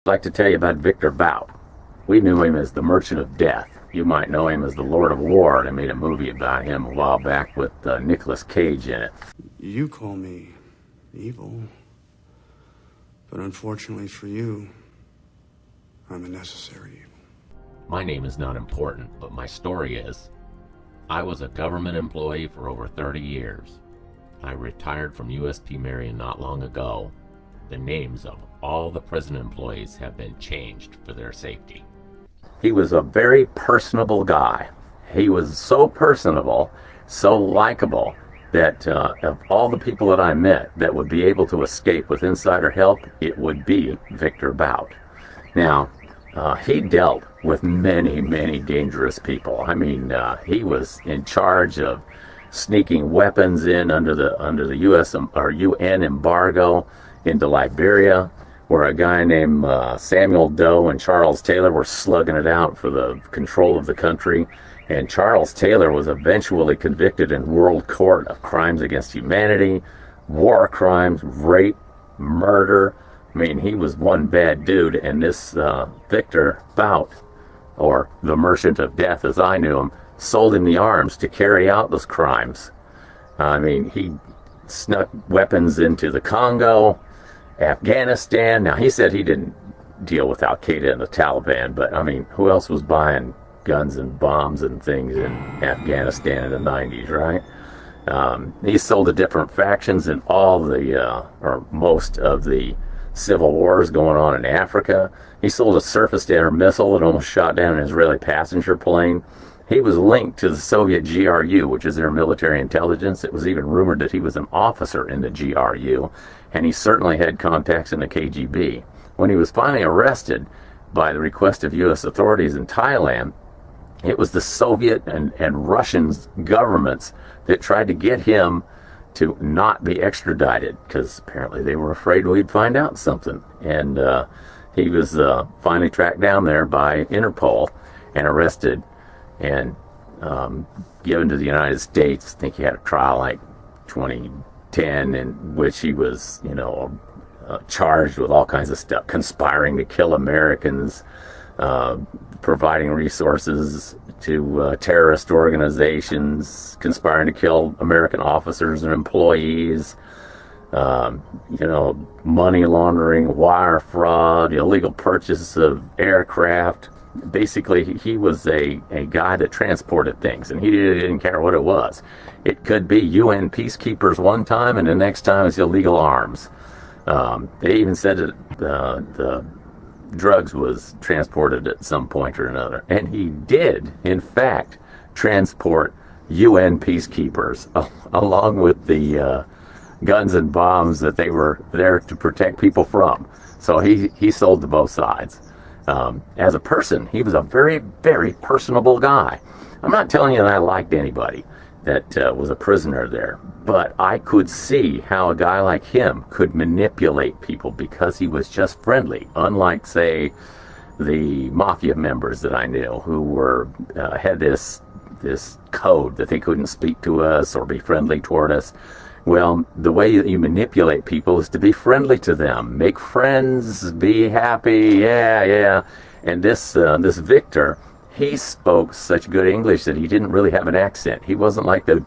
I'd like to tell you about Viktor Bout. We knew him as the Merchant of Death. You might know him as the Lord of War. They made a movie about him a while back with Nicolas Cage in it. You call me evil, but unfortunately for you, I'm a necessary evil. My name is not important, but my story is. I was a government employee for over 30 years. I retired from USP Marion not long ago. The names of all the prison employees have been changed for their safety. He was a very personable guy. He was so personable, so likable, that of all the people that I met that would be able to escape with insider help, it would be Viktor Bout. Now, he dealt with many, many dangerous people. I mean, he was in charge of sneaking weapons in under the U.S. or UN embargo into Liberia, where a guy named Samuel Doe and Charles Taylor were slugging it out for the control of the country. And Charles Taylor was eventually convicted in world court of crimes against humanity, war crimes, rape, murder. I mean, he was one bad dude. And this Viktor Bout, or the Merchant of Death as I knew him, sold him the arms to carry out those crimes. I mean, he snuck weapons into the Congo, Afghanistan. Now, he said he didn't deal with Al-Qaeda and the Taliban, but I mean, who else was buying guns and bombs and things in Afghanistan in the 90s, right? He sold to different factions in all the, or most of the civil wars going on in Africa. He sold a surface-to-air missile that almost shot down an Israeli passenger plane. He was linked to the Soviet GRU, which is their military intelligence. It was even rumored that he was an officer in the GRU, and he certainly had contacts in the KGB. When he was finally arrested by the request of U.S. authorities in Thailand, it was the Soviet and Russian governments that tried to get him to not be extradited, because apparently they were afraid we'd find out something. And he was finally tracked down there by Interpol and arrested and given to the United States. I think he had a trial like 2010 in which he was, charged with all kinds of stuff, conspiring to kill Americans, providing resources to terrorist organizations, conspiring to kill American officers and employees, money laundering, wire fraud, illegal purchase of aircraft. Basically, he was a guy that transported things, and he didn't care what it was. It could be UN peacekeepers one time, and the next time it's illegal arms. They even said that the drugs was transported at some point or another. And he did, in fact, transport UN peacekeepers along with the guns and bombs that they were there to protect people from. So he sold to both sides. As a person, he was a very, very personable guy. I'm not telling you that I liked anybody that was a prisoner there, but I could see how a guy like him could manipulate people because he was just friendly, unlike, say, the mafia members that I knew who were had this code that they couldn't speak to us or be friendly toward us. Well, the way that you manipulate people is to be friendly to them, make friends, be happy, yeah. And this Viktor, he spoke such good English that he didn't really have an accent. He wasn't like the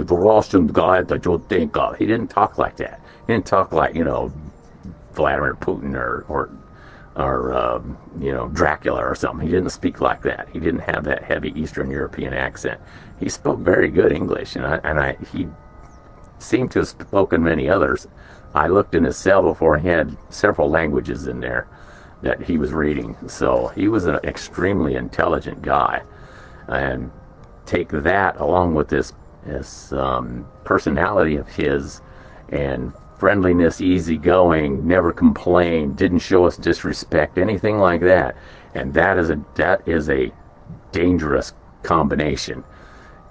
Russian guy that you think of. He didn't talk like that. He didn't talk like, Vladimir Putin or Dracula or something. He didn't speak like that. He didn't have that heavy Eastern European accent. He spoke very good English, and he seemed to have spoken many others. I looked in his cell before. He had several languages in there that he was reading. So he was an extremely intelligent guy. And take that along with this personality of his and friendliness, easygoing, never complained, didn't show us disrespect, anything like that. And that is a dangerous combination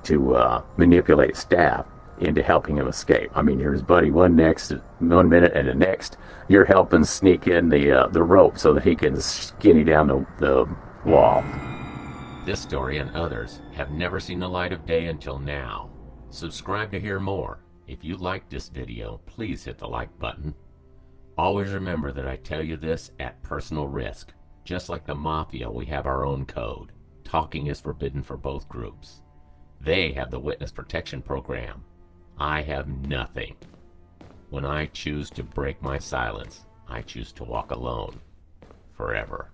to manipulate staff into helping him escape. I mean, you're his buddy one minute, and the next you're helping sneak in the rope so that he can skinny down the wall. This story and others have never seen the light of day until now. Subscribe to hear more. If you liked this video, please hit the like button. Always remember that I tell you this at personal risk. Just like the Mafia, we have our own code. Talking is forbidden for both groups. They have the witness protection program. I have nothing. When I choose to break my silence, I choose to walk alone forever.